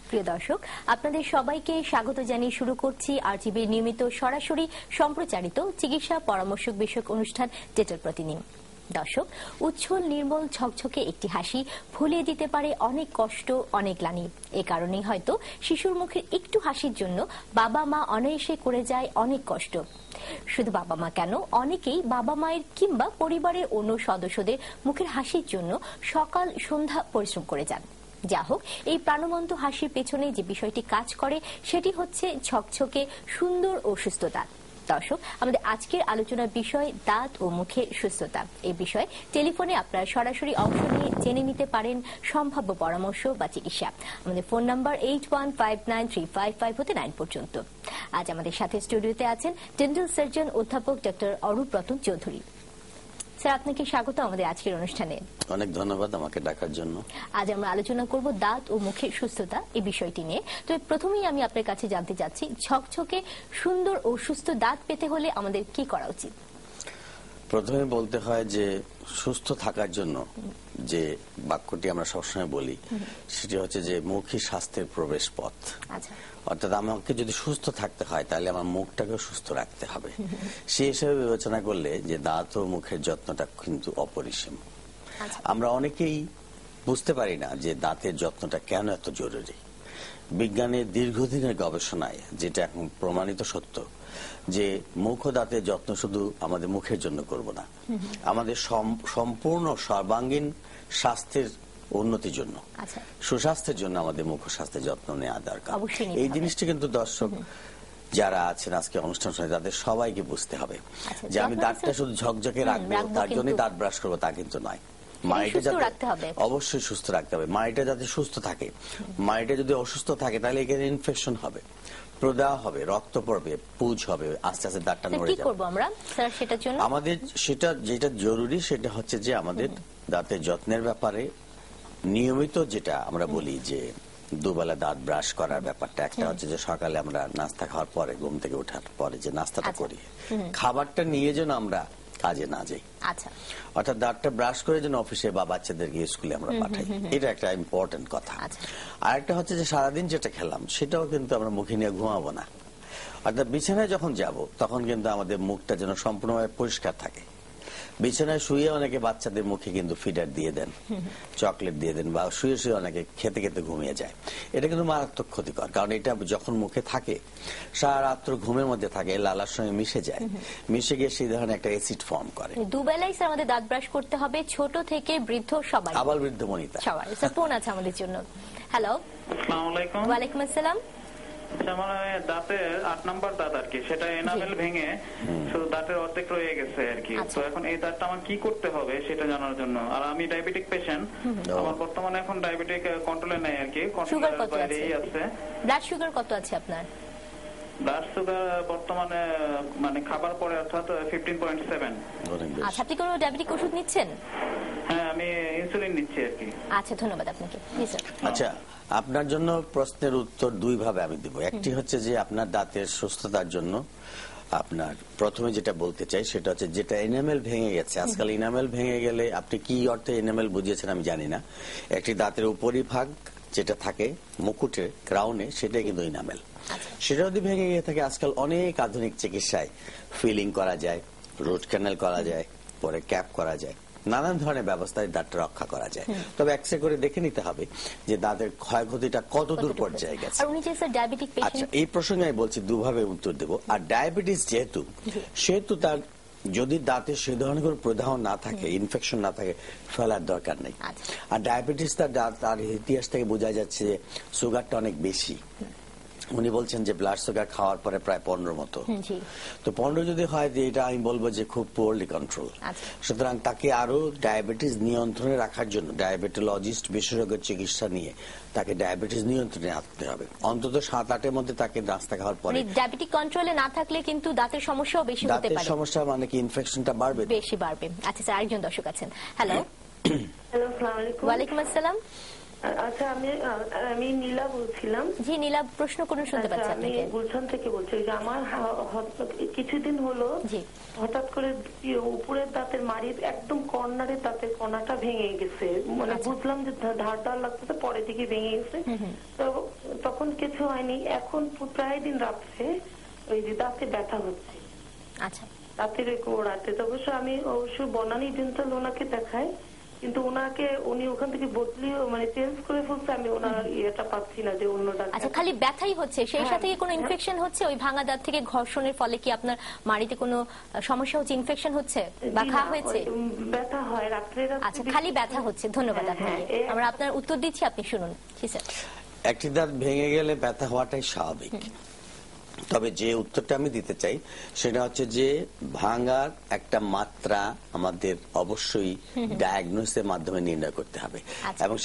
প্রিয় দর্শক, আপনাদের সবাইকে স্বাগত জানিয়ে শুরু করছি আরটিভির নিয়মিত সরাসরি সম্প্রচারিত চিকিৎসা পরামর্শক বিষয়ক অনুষ্ঠান ডেটাল প্রতিদিন। দর্শক, উজ্জ্বল নির্মল ঝকঝকে একটি হাসি ভুলিয়ে দিতে পারে অনেক কষ্ট, অনেক গ্লানি। এ কারণেই হয়তো শিশুর মুখের একটু হাসির জন্য বাবা মা অনায়াসে করে যায় অনেক কষ্ট। শুধু বাবা মা কেন, অনেকেই বাবা মায়ের কিংবা পরিবারের অন্য সদস্যদের মুখের হাসির জন্য সকাল সন্ধ্যা পরিশ্রম করে যান। যা হোক, এই প্রাণবন্ত হাসির পেছনে যে বিষয়টি কাজ করে সেটি হচ্ছে ঝকঝকে সুন্দর ও সুস্থ দাঁত। দর্শক, আমাদের আজকের আলোচনার বিষয় দাঁত ও মুখের সুস্থতা। এই বিষয়ে টেলিফোনে আপনারা সরাসরি অংশ নিয়ে জেনে নিতে পারেন সম্ভাব্য পরামর্শ বা চিকিৎসা। আমাদের ফোন নাম্বার 81593555 হতে 9 পর্যন্ত। আজ আমাদের সাথে স্টুডিওতে আছেন ডেন্টাল সার্জন অধ্যাপক ডক্টর অরূপ রতন চৌধুরী। স্যার, আপনাকে স্বাগত আমাদের আজকের অনুষ্ঠানে। অনেক ধন্যবাদ আমাকে ডাকার জন্য। আজ আমরা আলোচনা করব দাঁত ও মুখের সুস্থতা এই বিষয়টি নিয়ে। তো প্রথমেই আমি আপনার কাছে জানতে চাচ্ছি, ঝকঝকে সুন্দর ও সুস্থ দাঁত পেতে হলে আমাদের কি করা উচিত? প্রথমে বলতে হয় যে সুস্থ থাকার জন্য যে বাক্যটি আমরা সবসময় বলি সেটি হচ্ছে যে মুখই স্বাস্থ্যের প্রবেশ পথ। অর্থাৎ আমাকে যদি সুস্থ থাকতে হয় তাহলে আমার মুখটাকে সুস্থ রাখতে হবে। সেই হিসেবে বিবেচনা করলে যে দাঁত ও মুখের যত্নটা কিন্তু অপরিসীম। আমরা অনেকেই বুঝতে পারি না যে দাঁতের যত্নটা কেন এত জরুরি। বিজ্ঞানের দীর্ঘদিনের গবেষণায় যেটা এখন প্রমাণিত সত্য যে মুখ ও দাঁতের যত্ন শুধু আমাদের মুখের জন্য করব না, আমাদের সম্পূর্ণ সর্বাঙ্গীন স্বাস্থ্যের উন্নতির জন্য, সুস্বাস্থ্যের জন্য আমাদের মুখ ও স্বাস্থ্যের যত্ন নেওয়া দরকার। এই জিনিসটি কিন্তু দর্শক যারা আছেন আজকে অনুষ্ঠান শুনে তাদের সবাইকে বুঝতে হবে যে আমি দাঁতটা শুধু ঝকঝকে রাখবো তার জন্যই দাঁত ব্রাশ করবো তা কিন্তু নয়। মাড়িটা যাতে অবশ্যই সুস্থ রাখতে হবে, মাড়িটা যাতে সুস্থ থাকে। মাড়িটা যদি অসুস্থ থাকে তাহলে এখানে ইনফেকশন হবে, প্রদাহ হবে, রক্ত পড়বে, পুজ হবে, আস্তে আস্তে দাঁতটা নড়ে যাবে। আমাদের সেটা যেটা জরুরি সেটা হচ্ছে যে আমাদের দাঁতের যত্নের ব্যাপারে নিয়মিত যেটা আমরা বলি যে দুবেলা দাঁত ব্রাশ করার ব্যাপারটা। একটা হচ্ছে যে সকালে আমরা নাস্তা খাওয়ার পরে, ঘুম থেকে ওঠার পরে যে নাস্তাটা করি, খাবারটা নিয়ে যেন আমরা কাজে না যাই। অর্থাৎ দাঁতটা ব্রাশ করে যেন অফিসে বা বাচ্চাদেরকে স্কুলে আমরা পাঠাই, এটা একটা ইম্পর্টেন্ট কথা। আর একটা হচ্ছে যে সারাদিন যেটা খেলাম সেটাও কিন্তু আমরা মুখে নিয়ে ঘুমাবো না। অর্থাৎ বিছানায় যখন যাব তখন কিন্তু আমাদের মুখটা যেন সম্পূর্ণভাবে পরিষ্কার থাকে। বিছানায় শুয়ে অনেকে বাচ্চাদের মুখে কিন্তু ফিডার দিয়ে দেন, চকলেট দিয়ে দেন, বা শুয়ে শুয়ে অনেকে খেতে খেতে ঘুমিয়ে যায়। এটা কিন্তু মারাত্মক ক্ষতিকর, কারণ এটা যখন মুখে থাকে সারা রাত্র ঘুমের মধ্যে থাকে, লালার সঙ্গে মিশে যায়, মিশে গিয়ে সেই ধরনের একটা অ্যাসিড ফর্ম করে। দুবেলাই আমাদের দাঁত ব্রাশ করতে হবে, ছোট থেকে বৃদ্ধ সবাই, আবার বৃদ্ধ মনিতা সবাই। ফোন আছে আমাদের জন্য। হ্যালো, আসসালামু আলাইকুম। ওয়ালাইকুম আসসালাম। আমার দাঁতের 8 নম্বর দাঁত আর কি, সেটা এনামেল ভেঙে শুধু দাঁতের অর্ধেক রয়ে গেছে আর কি। তো এখন এই দাঁতটা আমার কি করতে হবে সেটা জানার জন্য। আর আমি ডায়াবেটিক পেশেন্ট, আমার বর্তমানে এখন ডায়াবেটিক কন্ট্রোলে নেই আর কি, কন্ট্রোলের বাইরেই আছে। ব্লাড সুগার কত আছে আপনার? ব্লাড সুগার বর্তমানে মানে খাবার পরে অর্থাৎ 15.7। আচ্ছা, আপনি কোনো ডায়াবেটিক ওষুধ নিচ্ছেন? হ্যাঁ, আমি ইনসুলিন নিচ্ছি আর কি। আচ্ছা, ধন্যবাদ আপনাকে। আচ্ছা, আপনার জন্য প্রশ্নের উত্তর দুই ভাবে আমি দিব। একটি হচ্ছে যে আপনার দাঁতের সুস্থতার জন্য আপনার প্রথমে যেটা বলতে চাই সেটা হচ্ছে যেটা এনামেল ভেঙে গেছে। আজকাল এনামেল ভেঙে গেলে আপনি কি অর্থে এনামেল বুঝিয়েছেন আমি জানি না, একটি দাঁতের উপরিভাগ যেটা থাকে মুকুটের ক্রাউনে সেটাই কিন্তু এনামেল। সেটা যদি ভেঙে গিয়ে থাকে আজকাল অনেক আধুনিক চিকিৎসায় ফিলিং করা যায়, রুট ক্যানেল করা যায়, পরে ক্যাপ করা যায়, নানান ধরনের ব্যবস্থায় দাঁতটা রক্ষা করা যায়। তবে এক্সরে করে দেখে নিতে হবে যে দাঁতের ক্ষয়ক্ষতিটা কত দূর পর্যায়ে গেছে। আচ্ছা, এই প্রসঙ্গে আমি বলছি দুভাবে উত্তর দেব। আর ডায়াবেটিস সেহেতু তার যদি দাঁতে সে ধরনের কোনো প্রদাহ না থাকে, ইনফেকশন না থাকে, ফেলার দরকার নেই। আর ডায়াবেটিস তার ইতিহাস থেকে বোঝা যাচ্ছে যে সুগারটা অনেক বেশি। উনি বলছেন যে ব্লাড সুগার খাওয়ার পরে প্রায় 15 মতো। তো 15 যদি হয় এটা আমি বলবো যে খুব পোরলি কন্ট্রোল। সুতরাং তাকে আরো ডায়াবেটিস নিয়ন্ত্রণে রাখার জন্য ডায়াবেটোলজিস্ট বিশেষজ্ঞের চিকিৎসা নিয়ে তাকে ডায়াবেটিস নিয়ন্ত্রণে আনতে হবে। অন্তত 7-8 মধ্যে তাকে নাস্তা খাওয়ার পরে। ডায়াবেটিক কন্ট্রোলে না থাকলে কিন্তু দাঁতের সমস্যাও বেশি হতে পারে। দাঁতের সমস্যা মানে কি ইনফেকশনটা বাড়বে, বেশি বাড়বে। আচ্ছা স্যার, আরেকজন দর্শক আছেন। হ্যালো। হ্যালো, আসসালামু আলাইকুম। ওয়ালাইকুম আসসালাম। আচ্ছা, আমি নীলা বলছিলাম। জি নীলা, প্রশ্ন করুন, শুনতে পাচ্ছি আমি গুলশান থেকে বলছি যে আমার কিছুদিন হলো হঠাৎ করে উপরের দাঁতের মাড়ির একদম কর্নারের দাঁতের কণাটা ভেঙে গেছে। মানে বুঝলাম যে ধার ধার লাগতেছে, পরে থেকে ভেঙে গেছে। তো তখন কিছু হয়নি, এখন প্রায় দিন রাত্রে ওই যে দাঁতে ব্যথা হচ্ছে। আচ্ছা, দাঁতের গোড়াতে। অবশ্য আমি অবশ্য বনানী ডেন্টাল ওনাকে দেখাই, কিন্তু উনি ওখান থেকে বদলিও মানে চেঞ্জ করে ফেলছে। আমি ওনার ইয়েটা পাচ্ছি না যে অন্য ডাক্তার। আচ্ছা, খালি ব্যথাই হচ্ছে, সেই সাথে কি কোনো ইনফেকশন হচ্ছে? ওই ভাঙা দাঁত থেকে ঘর্ষণের ফলে কি আপনার মাড়িতে কোনো সমস্যা হচ্ছে, ইনফেকশন হচ্ছে বা ঘা হয়েছে? ব্যথা হয় রাত্রে। আচ্ছা, খালি ব্যথা হচ্ছে। ধন্যবাদ আপনাকে। আমরা আপনার উত্তর দিচ্ছি, আপনি শুনুন। জি স্যার। একটি দাঁত ভেঙে গেলে ব্যথা হওয়াটাই স্বাভাবিক, তবে যে উত্তরটা আমি দিতে চাই সেটা হচ্ছে যে ভাঙার একটা মাত্রা আমাদের অবশ্যই ডায়াগনোসিসের মাধ্যমে নির্ণয় করতে হবে এবং